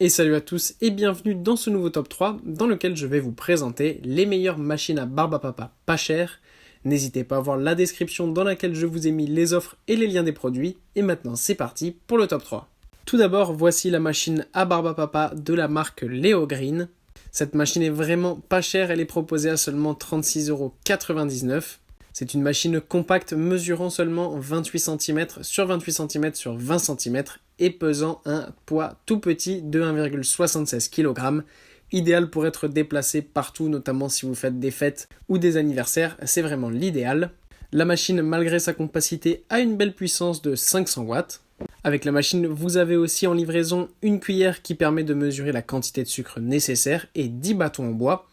Et salut à tous et bienvenue dans ce nouveau top 3 dans lequel je vais vous présenter les meilleures machines à barbe à papa pas chères. N'hésitez pas à voir la description dans laquelle je vous ai mis les offres et les liens des produits. Et maintenant c'est parti pour le top 3. Tout d'abord, voici la machine à barbe à papa de la marque Leo Green. Cette machine est vraiment pas chère, elle est proposée à seulement 36,99 €. C'est une machine compacte mesurant seulement 28 cm sur 28 cm sur 20 cm et pesant un poids tout petit de 1,76 kg. Idéal pour être déplacé partout, notamment si vous faites des fêtes ou des anniversaires, c'est vraiment l'idéal. La machine, malgré sa compacité, a une belle puissance de 500 watts. Avec la machine, vous avez aussi en livraison une cuillère qui permet de mesurer la quantité de sucre nécessaire et 10 bâtons en bois.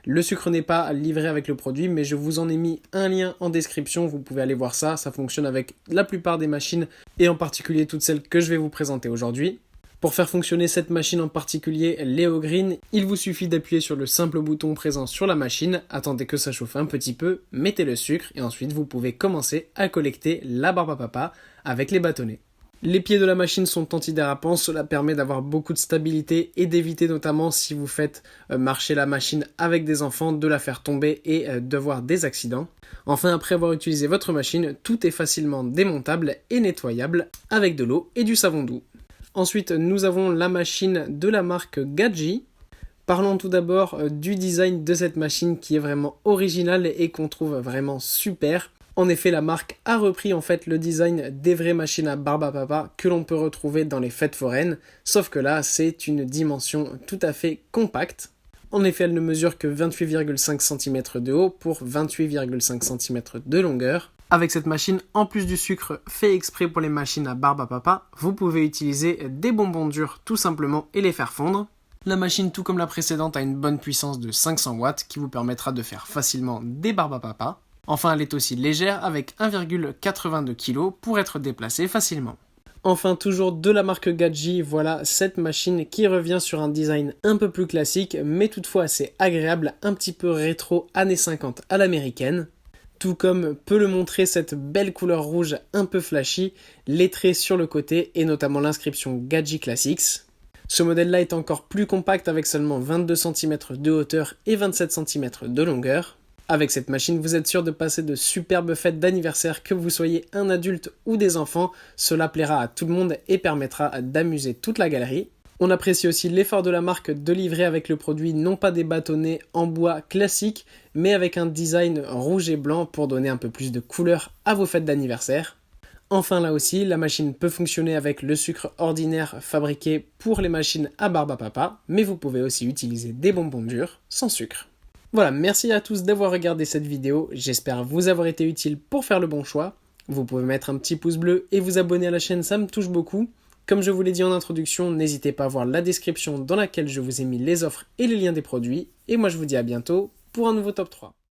Le sucre n'est pas livré avec le produit, mais je vous en ai mis un lien en description, vous pouvez aller voir ça, ça fonctionne avec la plupart des machines et en particulier toutes celles que je vais vous présenter aujourd'hui. Pour faire fonctionner cette machine en particulier, Leo Green, il vous suffit d'appuyer sur le simple bouton présent sur la machine, attendez que ça chauffe un petit peu, mettez le sucre et ensuite vous pouvez commencer à collecter la barbe à papa avec les bâtonnets. Les pieds de la machine sont antidérapants, cela permet d'avoir beaucoup de stabilité et d'éviter notamment si vous faites marcher la machine avec des enfants de la faire tomber et d'avoir des accidents. Enfin, après avoir utilisé votre machine, tout est facilement démontable et nettoyable avec de l'eau et du savon doux. Ensuite, nous avons la machine de la marque Gadji. Parlons tout d'abord du design de cette machine qui est vraiment original et qu'on trouve vraiment super. En effet, la marque a repris le design des vraies machines à barbe à papa que l'on peut retrouver dans les fêtes foraines, sauf que là, c'est une dimension tout à fait compacte. En effet, elle ne mesure que 28,5 cm de haut pour 28,5 cm de longueur. Avec cette machine, en plus du sucre fait exprès pour les machines à barbe à papa, vous pouvez utiliser des bonbons durs tout simplement et les faire fondre. La machine, tout comme la précédente, a une bonne puissance de 500 watts qui vous permettra de faire facilement des barbes à papa. Enfin, elle est aussi légère avec 1,82 kg pour être déplacée facilement. Enfin, toujours de la marque Gadji, voilà cette machine qui revient sur un design un peu plus classique, mais toutefois assez agréable, un petit peu rétro années 50 à l'américaine. Tout comme peut le montrer cette belle couleur rouge un peu flashy, les traits sur le côté et notamment l'inscription Gadji Classics. Ce modèle-là est encore plus compact avec seulement 22 cm de hauteur et 27 cm de longueur. Avec cette machine, vous êtes sûr de passer de superbes fêtes d'anniversaire, que vous soyez un adulte ou des enfants. Cela plaira à tout le monde et permettra d'amuser toute la galerie. On apprécie aussi l'effort de la marque de livrer avec le produit non pas des bâtonnets en bois classiques, mais avec un design rouge et blanc pour donner un peu plus de couleur à vos fêtes d'anniversaire. Enfin là aussi, la machine peut fonctionner avec le sucre ordinaire fabriqué pour les machines à barbe à papa, mais vous pouvez aussi utiliser des bonbons durs sans sucre. Voilà, merci à tous d'avoir regardé cette vidéo, j'espère vous avoir été utile pour faire le bon choix. Vous pouvez mettre un petit pouce bleu et vous abonner à la chaîne, ça me touche beaucoup. Comme je vous l'ai dit en introduction, n'hésitez pas à voir la description dans laquelle je vous ai mis les offres et les liens des produits. Et moi je vous dis à bientôt pour un nouveau top 3.